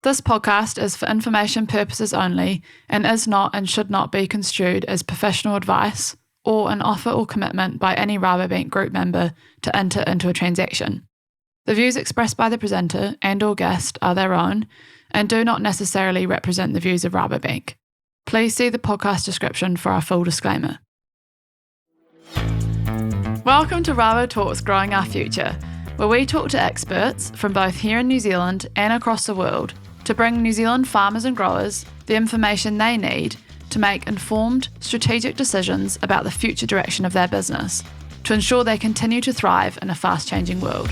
This podcast is for information purposes only and is not and should not be construed as professional advice or an offer or commitment by any Rabobank group member to enter into a transaction. The views expressed by the presenter and or guest are their own and do not necessarily represent the views of Rabobank. Please see the podcast description for our full disclaimer. Welcome to Rabo Talks Growing Our Future, where we talk to experts from both here in New Zealand and across the world to bring New Zealand farmers and growers the information they need to make informed, strategic decisions about the future direction of their business to ensure they continue to thrive in a fast-changing world.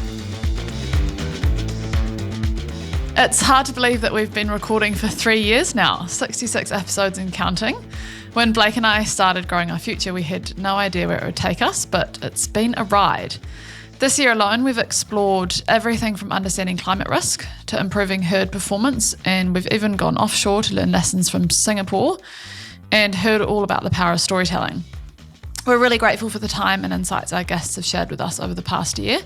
It's hard to believe that we've been recording for 3 years now, 66 episodes and counting. When Blake and I started Growing Our Future, we had no idea where it would take us, but it's been a ride. This year alone, we've explored everything from understanding climate risk to improving herd performance, and we've even gone offshore to learn lessons from Singapore and heard all about the power of storytelling. We're really grateful for the time and insights our guests have shared with us over the past year,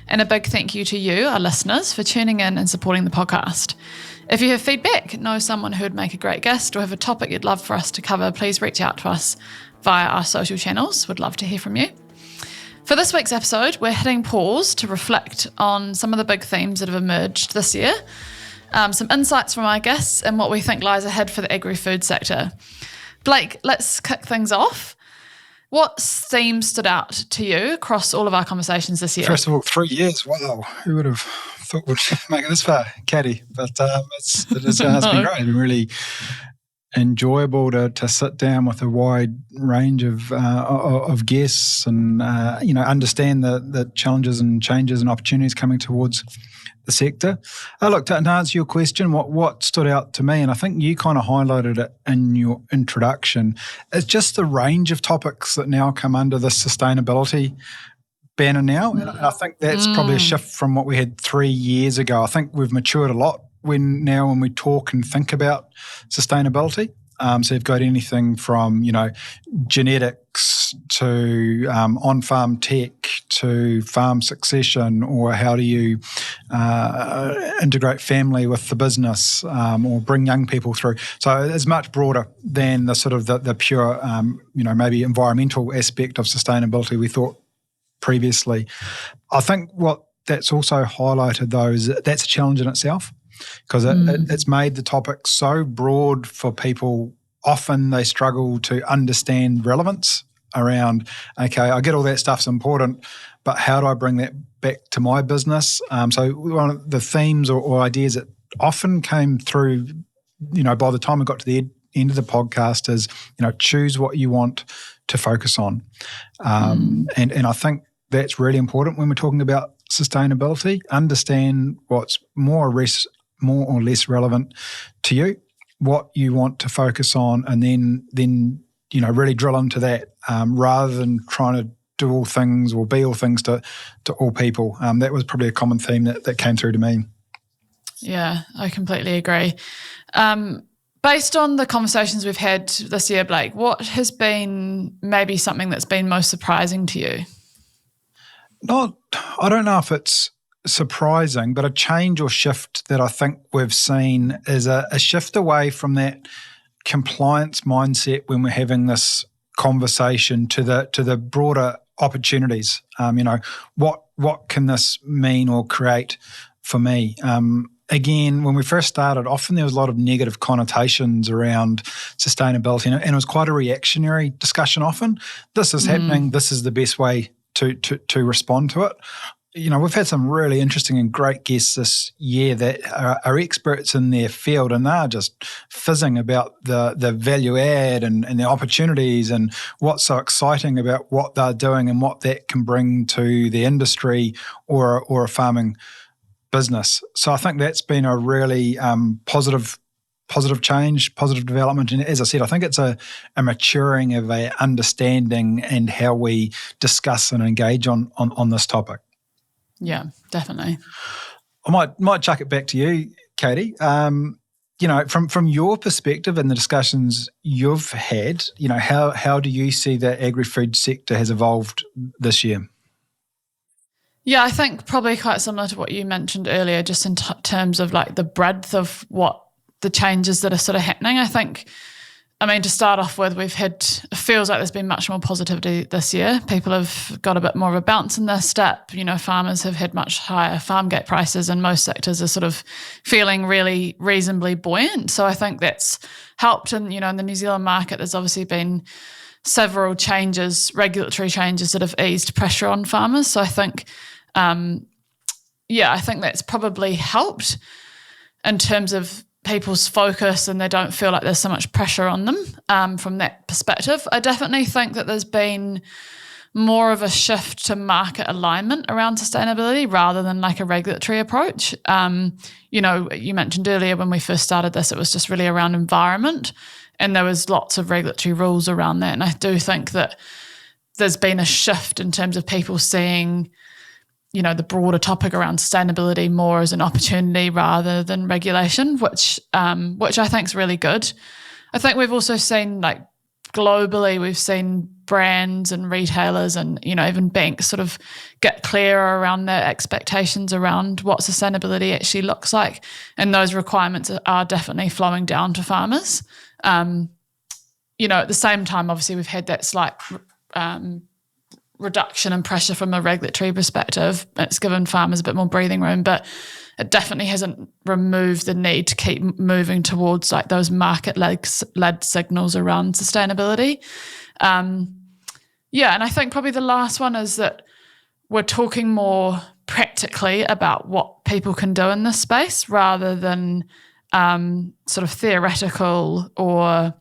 and a big thank you to you, our listeners, for tuning in and supporting the podcast. If you have feedback, know someone who would make a great guest, or have a topic you'd love for us to cover, please reach out to us via our social channels. We'd love to hear from you. For this week's episode, we're hitting pause to reflect on some of the big themes that have emerged this year, some insights from our guests, and what we think lies ahead for the agri-food sector. Blake, let's kick things off. What themes stood out to you across all of our conversations this year? First of all, 3 years. Wow. Who would have thought we'd make it this far, Caddy? But it's been great. It's been really enjoyable to sit down with a wide range of guests and understand the challenges and changes and opportunities coming towards the sector. Look, to answer your question, what stood out to me, and I think you kind of highlighted it in your introduction, is just the range of topics that now come under the sustainability banner now. And I think that's probably a shift from what we had 3 years ago. I think we've matured a lot when we talk and think about sustainability. So you've got anything from, genetics to on-farm tech to farm succession, or how do you integrate family with the business, or bring young people through. So it's much broader than the sort of the pure, maybe environmental aspect of sustainability we thought previously. I think what that's also highlighted, though, is that's a challenge in itself, because it's made the topic so broad for people. Often they struggle to understand relevance around, okay, I get all that stuff's important, but how do I bring that back to my business? So one of the themes or ideas that often came through, by the time we got to the end of the podcast is, choose what you want to focus on. And I think that's really important when we're talking about sustainability. Understand what's more or less relevant to you, what you want to focus on, and then really drill into that, rather than trying to do all things or be all things to all people. That was probably a common theme that came through to me. Yeah, I completely agree. Based on the conversations we've had this year, Blake, what has been maybe something that's been most surprising to you? I don't know if it's surprising, but a change or shift that I think we've seen is a shift away from that compliance mindset when we're having this conversation to the broader opportunities. What can this mean or create for me? Again, when we first started, often there was a lot of negative connotations around sustainability, and it was quite a reactionary discussion often. This is happening, this is the best way to respond to it. We've had some really interesting and great guests this year that are experts in their field, and they're just fizzing about the value add and the opportunities and what's so exciting about what they're doing and what that can bring to the industry or a farming business. So I think that's been a really positive change, positive development. And as I said, I think it's a maturing of a understanding and how we discuss and engage on this topic. Yeah, definitely. I might chuck it back to you, Katie. From your perspective and the discussions you've had, how do you see the agri-food sector has evolved this year? Yeah, I think probably quite similar to what you mentioned earlier, just in terms of like the breadth of what the changes that are sort of happening. I mean, to start off with, it feels like there's been much more positivity this year. People have got a bit more of a bounce in their step. You know, farmers have had much higher farm gate prices, and most sectors are sort of feeling really reasonably buoyant. So I think that's helped. And, you know, in the New Zealand market, there's obviously been several changes, regulatory changes that have eased pressure on farmers. So I think, I think that's probably helped in terms of people's focus, and they don't feel like there's so much pressure on them from that perspective. I definitely think that there's been more of a shift to market alignment around sustainability rather than like a regulatory approach. You know, you mentioned earlier when we first started this, it was just really around environment, and there was lots of regulatory rules around that. And I do think that there's been a shift in terms of people seeing, you know, the broader topic around sustainability more as an opportunity rather than regulation, which I think is really good. I think we've also seen, like, globally, we've seen brands and retailers and, you know, even banks sort of get clearer around their expectations around what sustainability actually looks like. And those requirements are definitely flowing down to farmers. You know, at the same time, obviously, we've had that slight reduction in pressure from a regulatory perspective. It's given farmers a bit more breathing room, but it definitely hasn't removed the need to keep moving towards like those market-led signals around sustainability. And I think probably the last one is that we're talking more practically about what people can do in this space rather than sort of theoretical or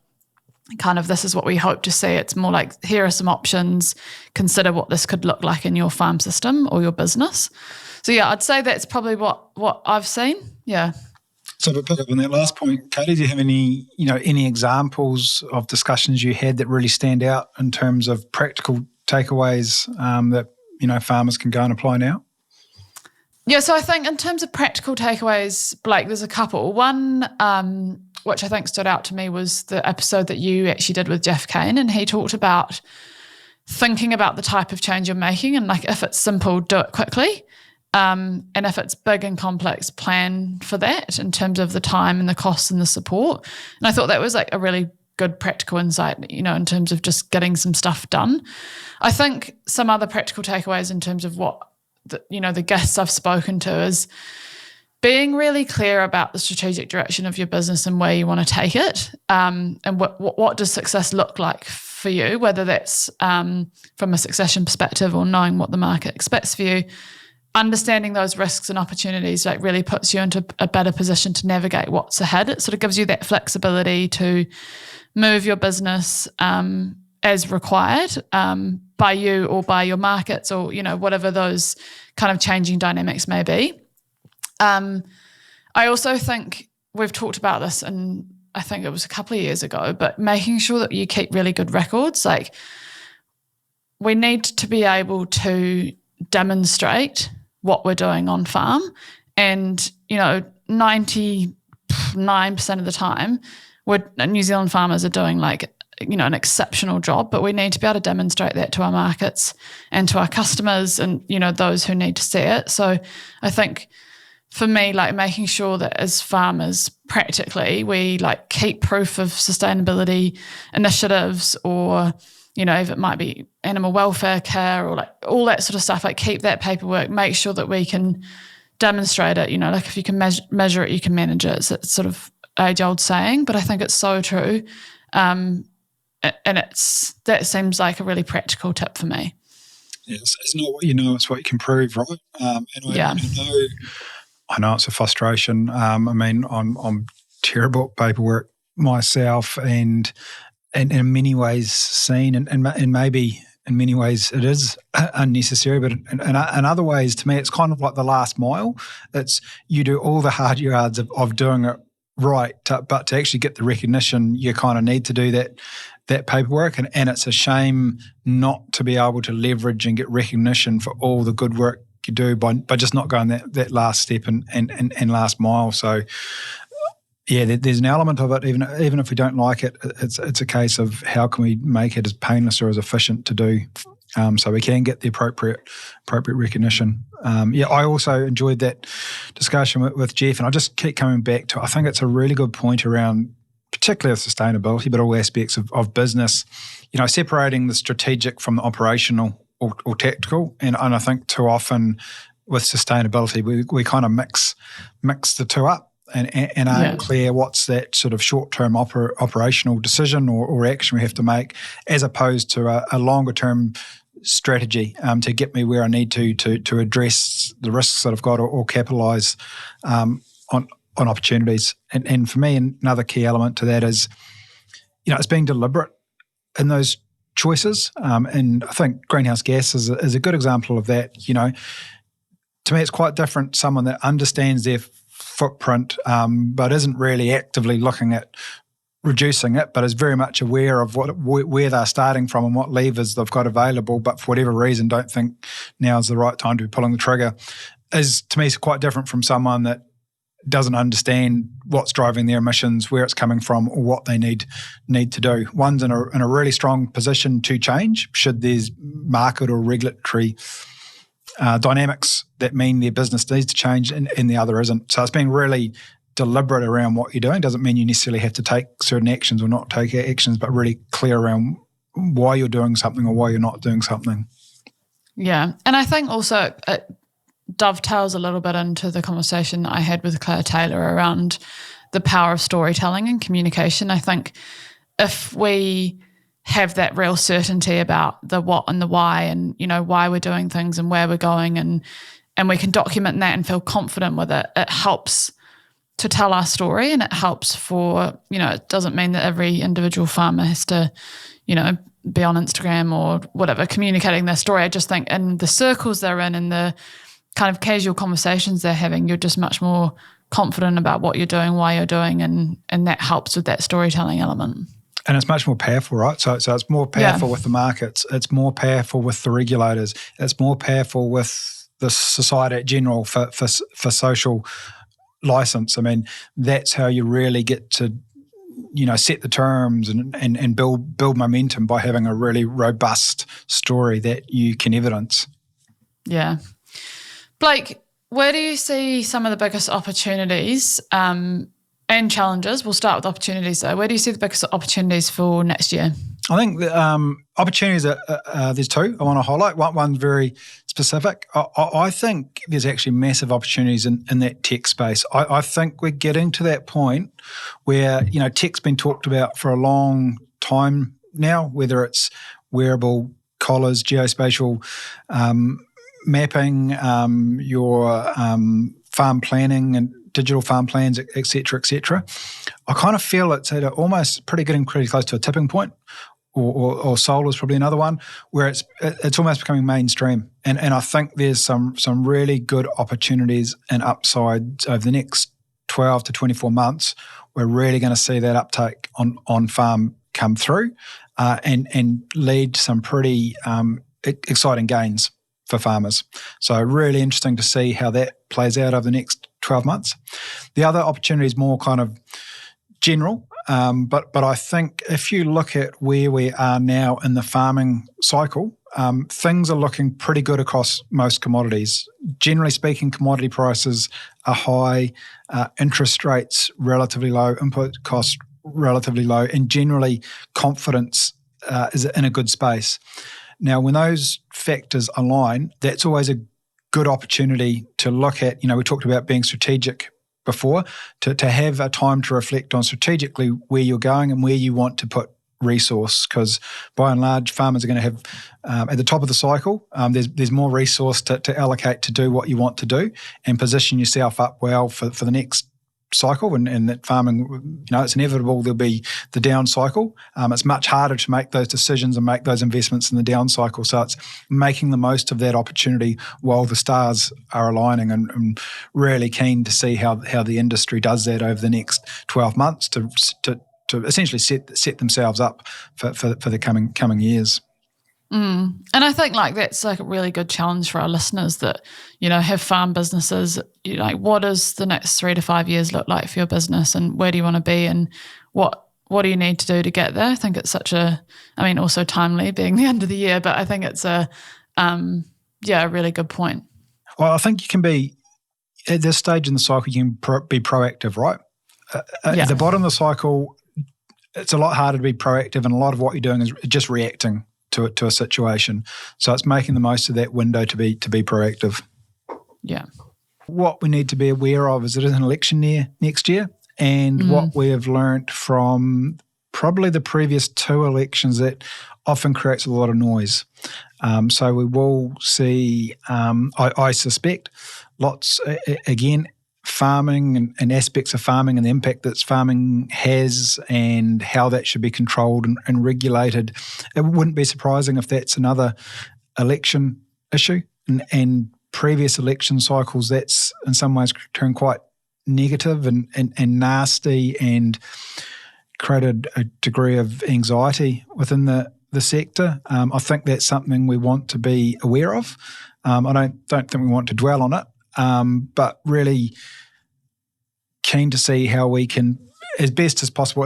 kind of this is what we hope to see. It's more like, here are some options, consider what this could look like in your farm system or your business. So yeah, I'd say that's probably what I've seen. Yeah. So to pick up on that last point, Katie, do you have any examples of discussions you had that really stand out in terms of practical takeaways that, you know, farmers can go and apply now? Yeah, so I think in terms of practical takeaways, Blake, there's a couple. One, which I think stood out to me, was the episode that you actually did with Jeff Kane, and he talked about thinking about the type of change you're making, and like, if it's simple, do it quickly. And if it's big and complex, plan for that in terms of the time and the costs and the support. And I thought that was like a really good practical insight, you know, in terms of just getting some stuff done. I think some other practical takeaways in terms of what the guests I've spoken to is being really clear about the strategic direction of your business and where you want to take it, and what does success look like for you, whether that's from a succession perspective or knowing what the market expects for you. Understanding those risks and opportunities like really puts you into a better position to navigate what's ahead. It sort of gives you that flexibility to move your business as required by you or by your markets, or, you know, whatever those kind of changing dynamics may be. I also think we've talked about this, and I think it was a couple of years ago, but making sure that you keep really good records. Like, we need to be able to demonstrate what we're doing on farm, and, you know, 99% of the time, New Zealand farmers are doing, like, you know, an exceptional job, but we need to be able to demonstrate that to our markets and to our customers and, you know, those who need to see it. So I think for me, like, making sure that as farmers, practically, we like keep proof of sustainability initiatives, or, you know, if it might be animal welfare care or like all that sort of stuff, like keep that paperwork, make sure that we can demonstrate it. You know, like, if you can measure it, you can manage it. It's sort of age-old saying, but I think it's so true. And that seems like a really practical tip for me. Yes, it's not what you know, it's what you can prove, right? I know it's a frustration. I mean, I'm terrible at paperwork myself, and in many ways seen, and maybe in many ways it is unnecessary, but in other ways, to me, it's kind of like the last mile. It's, you do all the hard yards of doing it right, but to actually get the recognition, you kind of need to do that paperwork, and it's a shame not to be able to leverage and get recognition for all the good work you do by just not going that last step and last mile. So yeah, there's an element of it, even if we don't like it, it's a case of how can we make it as painless or as efficient to do. so we can get the appropriate recognition. I also enjoyed that discussion with Jeff, and I just keep coming back to, I think it's a really good point around particularly sustainability, but all aspects of business, separating the strategic from the operational or tactical. And I think too often with sustainability, we kind of mix the two up and aren't clear what's that sort of short-term operational decision or action we have to make, as opposed to a longer-term strategy to get me where I need to address the risks that I've got or capitalise on opportunities. And for me, another key element to that is, it's being deliberate in those choices. And I think greenhouse gas is a good example of that. To me, it's quite different. Someone that understands their footprint, but isn't really actively looking at reducing it, but is very much aware of where they're starting from and what levers they've got available, but for whatever reason don't think now is the right time to be pulling the trigger, is to me quite different from someone that doesn't understand what's driving their emissions, where it's coming from, or what they need to do. One's in a really strong position to change should there's market or regulatory dynamics that mean their business needs to change, and the other isn't. So it's being really deliberate around what you're doing. Doesn't mean you necessarily have to take certain actions or not take actions, but really clear around why you're doing something or why you're not doing something. Yeah. And I think also it dovetails a little bit into the conversation I had with Claire Taylor around the power of storytelling and communication. I think if we have that real certainty about the what and the why, and why we're doing things and where we're going, and we can document that and feel confident with it, it helps to tell our story, and it helps for, it doesn't mean that every individual farmer has to, be on Instagram or whatever communicating their story. I just think in the circles they're in and the kind of casual conversations they're having, you're just much more confident about what you're doing, why you're doing, and that helps with that storytelling element. And it's much more powerful, right? So it's more powerful with the markets. It's more powerful with the regulators. It's more powerful with the society in general for social license. I mean, that's how you really get to, set the terms and build momentum, by having a really robust story that you can evidence. Yeah. Blake, where do you see some of the biggest opportunities and challenges? We'll start with opportunities though. Where do you see the biggest opportunities for next year? I think the opportunities there's two I want to highlight. One's very specific. I think there's actually massive opportunities in that tech space. I think we're getting to that point where, tech's been talked about for a long time now, whether it's wearable collars, geospatial mapping, your farm planning and digital farm plans, et cetera, et cetera. I kind of feel it's at almost getting pretty close to a tipping point, or solar is probably another one, where it's almost becoming mainstream. And I think there's some really good opportunities and upsides over the next 12 to 24 months. We're really going to see that uptake on farm come through and lead to some pretty exciting gains for farmers. So really interesting to see how that plays out over the next 12 months. The other opportunity is more kind of general, but I think if you look at where we are now in the farming cycle, things are looking pretty good across most commodities. Generally speaking, commodity prices are high, interest rates relatively low, input costs relatively low, and generally confidence is in a good space. Now, when those factors align, that's always a good opportunity to look at. We talked about being strategic before, to have a time to reflect on strategically where you're going and where you want to put resource, because by and large, farmers are going to have, at the top of the cycle, there's more resource to allocate to do what you want to do and position yourself up well for the next cycle. And that farming, it's inevitable there'll be the down cycle. It's much harder to make those decisions and make those investments in the down cycle. So it's making the most of that opportunity while the stars are aligning, and really keen to see how the industry does that over the next 12 months to essentially set themselves up for the coming years. And I think that's a really good challenge for our listeners that, have farm businesses. What does the next 3 to 5 years look like for your business, and where do you want to be, and what what do you need to do to get there? I think it's also timely being the end of the year, but I think it's a really good point. Well, I think you can be, at this stage in the cycle, you can be proactive, right? At the bottom of the cycle, it's a lot harder to be proactive, and a lot of what you're doing is just reacting to a situation. So it's making the most of that window to be proactive. Yeah. What we need to be aware of is it is an election year next year, and what we have learnt from probably the previous 2 elections, that often creates a lot of noise. So we will see, I suspect, lots, again, farming and aspects of farming and the impact that farming has and how that should be controlled and regulated. It wouldn't be surprising if that's another election issue. And previous election cycles, that's in some ways turned quite negative and nasty and created a degree of anxiety within the sector. I think that's something we want to be aware of. I don't think we want to dwell on it, but really keen to see how we can, as best as possible,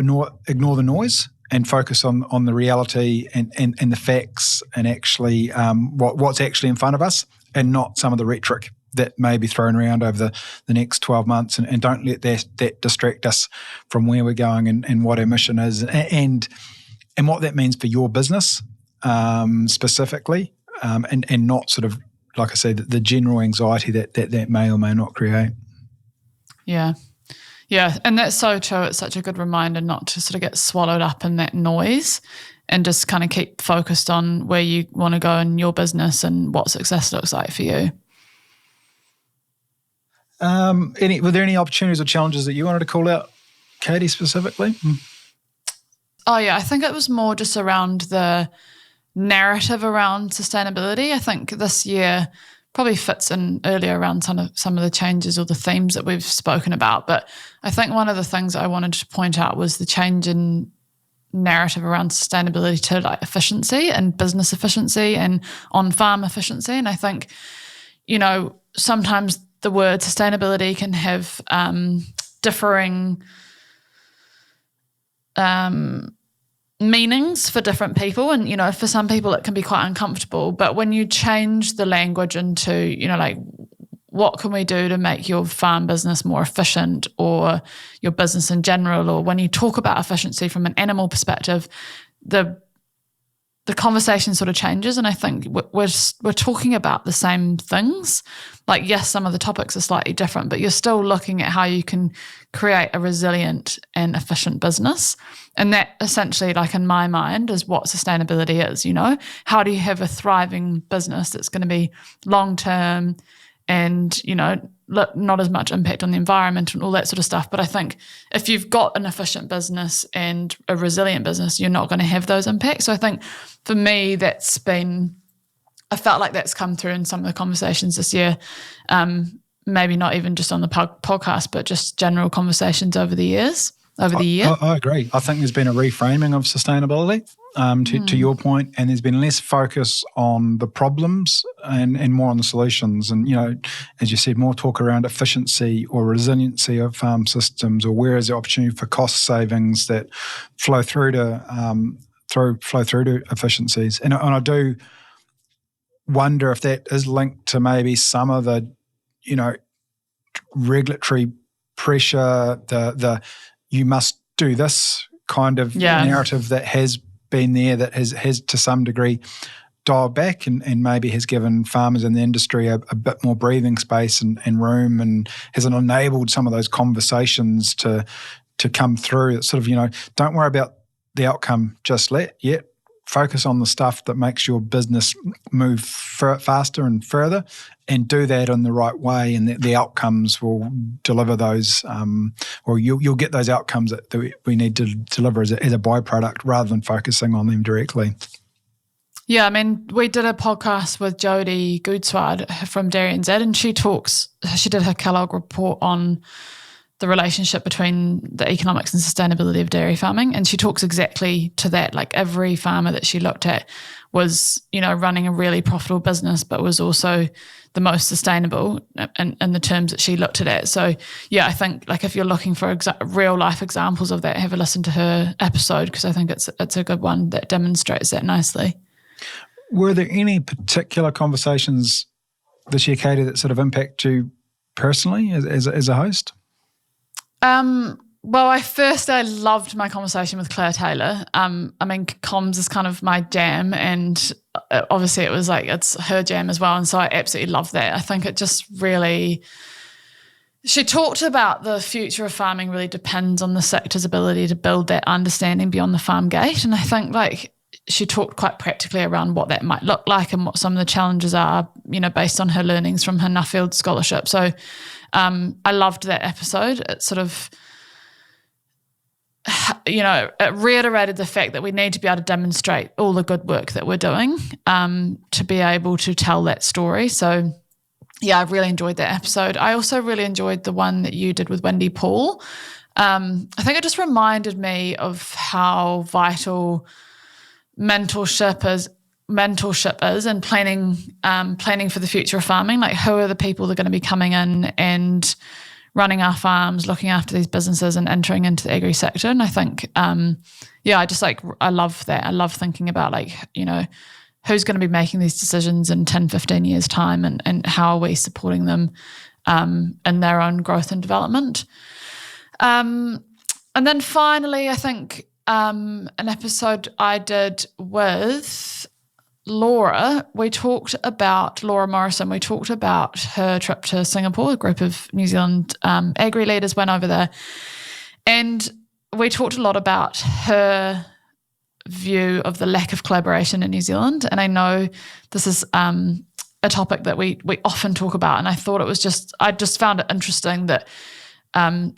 ignore the noise and focus on the reality and the facts and actually what's actually in front of us, and not some of the rhetoric that may be thrown around over the next 12 months, and don't let that distract us from where we're going and what our mission is and what that means for your business specifically, and not sort of, like I say, the general anxiety that may or may not create. Yeah. Yeah, and that's so true. It's such a good reminder not to sort of get swallowed up in that noise and just kind of keep focused on where you want to go in your business and what success looks like for you. Were there any opportunities or challenges that you wanted to call out, Katie, specifically? Oh, yeah, I think it was more just around the narrative around sustainability. I think this year probably fits in earlier around some of the changes or the themes that we've spoken about. But I think one of the things I wanted to point out was the change in narrative around sustainability to like efficiency and business efficiency and on-farm efficiency. And I think, sometimes the word sustainability can have differing meanings for different people, and for some people it can be quite uncomfortable. But when you change the language into what can we do to make your farm business more efficient, or your business in general, or when you talk about efficiency from an animal perspective, the conversation sort of changes. And I think we're talking about the same things. Like, yes, some of the topics are slightly different, but you're still looking at how you can create a resilient and efficient business. And that essentially, like in my mind, is what sustainability is. How do you have a thriving business that's going to be long-term and, not as much impact on the environment and all that sort of stuff. But I think if you've got an efficient business and a resilient business, you're not going to have those impacts. So I think for me, I felt like that's come through in some of the conversations this year, maybe not even just on the podcast, but just general conversations over the year. I agree. I think there's been a reframing of sustainability, to your point, and there's been less focus on the problems and more on the solutions. And, as you said, more talk around efficiency or resiliency of farm systems, or where is the opportunity for cost savings that flow through to efficiencies. And I do wonder if that is linked to maybe some of the, regulatory pressure, the you must do this kind of narrative that has been there, that has to some degree dialed back and maybe has given farmers in the industry a bit more breathing space and room, and hasn't enabled some of those conversations to come through. It's sort of, don't worry about the outcome just yet. Focus on the stuff that makes your business move faster and further, and do that in the right way, and the outcomes will deliver those, or you'll get those outcomes that we need to deliver as a byproduct, rather than focusing on them directly. Yeah, I mean, we did a podcast with Jodie Goodsward from Dairy NZ, and she did her Kellogg report on the relationship between the economics and sustainability of dairy farming. And she talks exactly to that. Like, every farmer that she looked at was, running a really profitable business, but was also most sustainable in the terms that she looked at it. So yeah, I think like if you're looking for real life examples of that, have a listen to her episode, because I think it's a good one that demonstrates that nicely. Were there any particular conversations this year, Katie, that sort of impact you personally as a host? Well, I loved my conversation with Claire Taylor. I mean, comms is kind of my jam, and obviously it was like it's her jam as well, and so I absolutely loved that. I think it just really, she talked about the future of farming really depends on the sector's ability to build that understanding beyond the farm gate, and I think like she talked quite practically around what that might look like and what some of the challenges are, you know, based on her learnings from her Nuffield scholarship. So I loved that episode. It sort of, you know, it reiterated the fact that we need to be able to demonstrate all the good work that we're doing to be able to tell that story. So, yeah, I really enjoyed that episode. I also really enjoyed the one that you did with Wendy Paul. I think it just reminded me of how vital mentorship is and planning for the future of farming. Like, who are the people that are going to be coming in and running our farms, looking after these businesses and entering into the agri sector? And I think, I love that. I love thinking about, like, you know, who's going to be making these decisions in 10, 15 years time, and how are we supporting them in their own growth and development. And then finally, I think an episode I did with Laura Morrison. We talked about her trip to Singapore. A group of New Zealand agri leaders went over there, and we talked a lot about her view of the lack of collaboration in New Zealand. And I know this is a topic that we often talk about, and I thought I just found it interesting that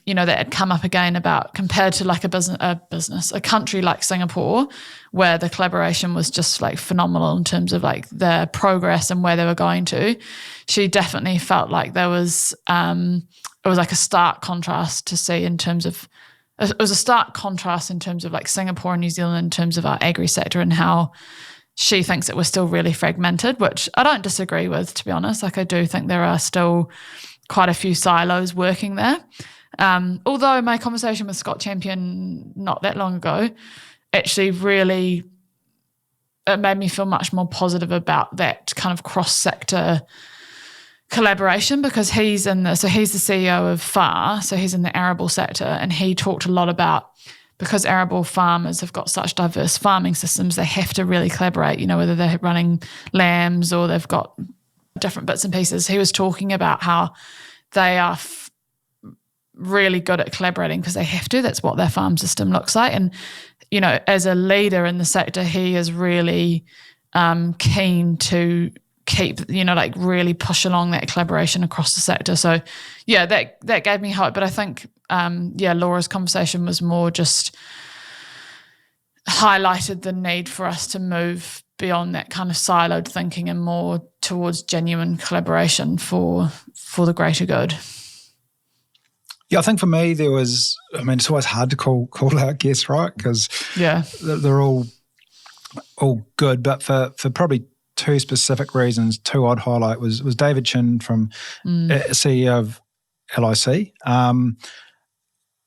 you know, that had come up again about, compared to like a country like Singapore, where the collaboration was just like phenomenal in terms of like their progress and where they were going to. She definitely felt like it was like a stark contrast to see in terms of, it was a stark contrast in terms of like Singapore and New Zealand in terms of our agri sector, and how she thinks that we're still really fragmented, which I don't disagree with, to be honest. Like, I do think there are still quite a few silos working there. Although my conversation with Scott Champion not that long ago actually really, it made me feel much more positive about that kind of cross-sector collaboration, because he's the CEO of FAR, so he's in the arable sector, and he talked a lot about, because arable farmers have got such diverse farming systems, they have to really collaborate, you know, whether they're running lambs or they've got different bits and pieces. He was talking about how they are really good at collaborating because they have to. That's what their farm system looks like. And, you know, as a leader in the sector, he is really keen to keep, you know, like really push along that collaboration across the sector. So, yeah, that gave me hope. But I think, Laura's conversation was more just highlighted the need for us to move beyond that kind of siloed thinking and more towards genuine collaboration for the greater good. Yeah, I think for me it's always hard to call out guests, right? Because they're all good, but for probably two specific reasons, two I'd highlight was David Chin from CEO of LIC.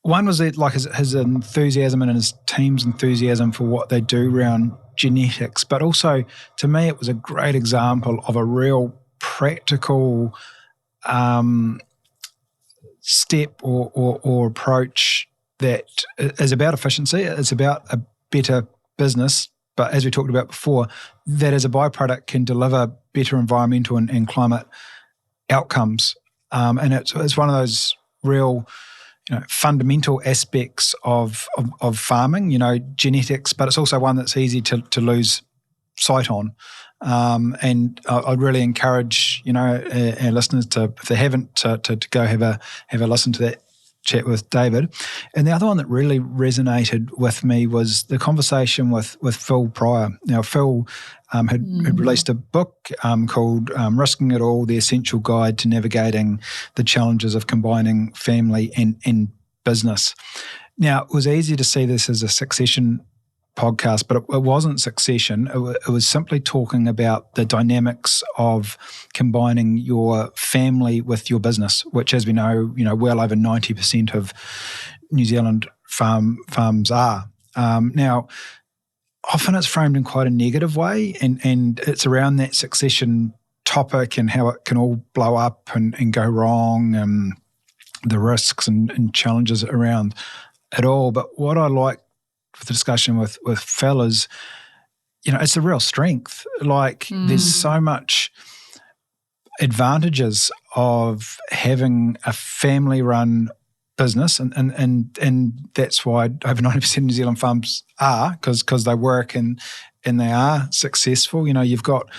One was like his enthusiasm and his team's enthusiasm for what they do around genetics, but also to me it was a great example of a real practical step or approach that is about efficiency. It's about a better business, but as we talked about before, that as a byproduct can deliver better environmental and climate outcomes. And it's one of those real, you know, fundamental aspects of farming, you know, genetics, but it's also one that's easy to lose sight on. And I'd really encourage, you know, our listeners to, if they haven't, to go have a listen to that chat with David. And the other one that really resonated with me was the conversation with Phil Pryor. Now, Phil had released a book called Risking It All, The Essential Guide to Navigating the Challenges of Combining Family and Business. Now, it was easy to see this as a succession podcast, but it wasn't succession. It was simply talking about the dynamics of combining your family with your business, which, as we know, well over 90% of New Zealand farms are. Now, often it's framed in quite a negative way, and it's around that succession topic and how it can all blow up and go wrong, and the risks and challenges around it all. But what I like with the discussion with Phil is, it's a real strength. Like there's so much advantages of having a family-run business, and that's why over 90% of New Zealand farms are, because they work and they are successful. You've got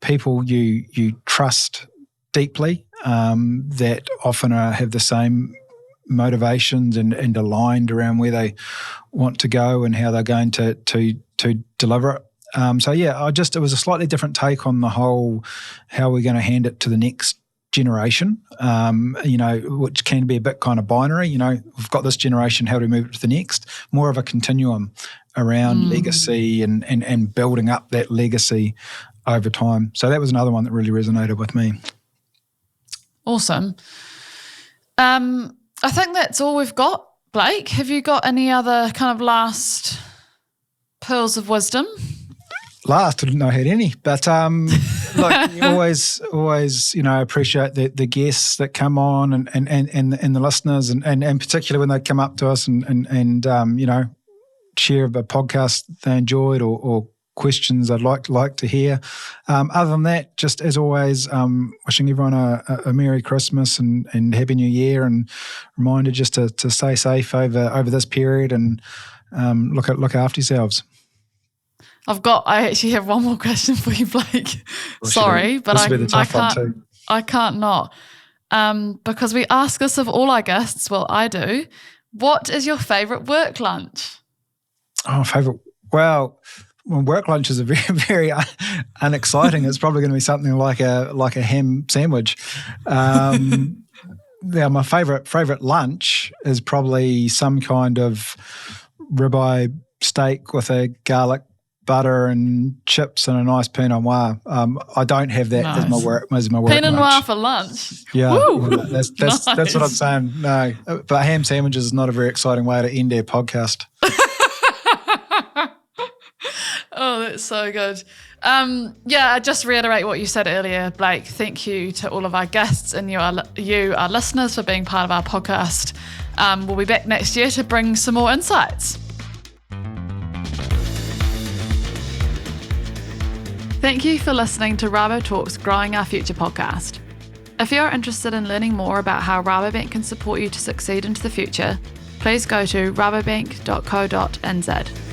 people you trust deeply, that often have the same motivations and aligned around where they want to go and how they're going to deliver it. It was a slightly different take on the whole, how we're going to hand it to the next generation, which can be a bit kind of binary. We've got this generation, how do we move it to the next? More of a continuum around legacy and building up that legacy over time. So that was another one that really resonated with me. Awesome. I think that's all we've got, Blake. Have you got any other kind of last pearls of wisdom? Last, I didn't know I had any, but look, you always appreciate the guests that come on and the listeners, and particularly when they come up to us and share a podcast they enjoyed or questions I'd like to hear. Other than that, just as always, wishing everyone a Merry Christmas and Happy New Year, and reminder just to stay safe over this period and look after yourselves. I actually have one more question for you, Blake. Sorry, but I can't not. Because we ask this of all our guests, well, I do. What is your favourite work lunch? Oh, favourite? Well, work lunches are very, very unexciting. It's probably going to be something like a ham sandwich. My favourite lunch is probably some kind of ribeye steak with a garlic butter and chips and a nice Pinot Noir. I don't have that as my work Pinot Noir lunch. for lunch. Yeah, Woo! That's what I'm saying. No, but ham sandwiches is not a very exciting way to end our podcast. Oh, that's so good. I just reiterate what you said earlier, Blake. Thank you to all of our guests and you, our listeners, for being part of our podcast. We'll be back next year to bring some more insights. Thank you for listening to Rabotalk's Growing Our Future podcast. If you're interested in learning more about how Rabobank can support you to succeed into the future, please go to rabobank.co.nz.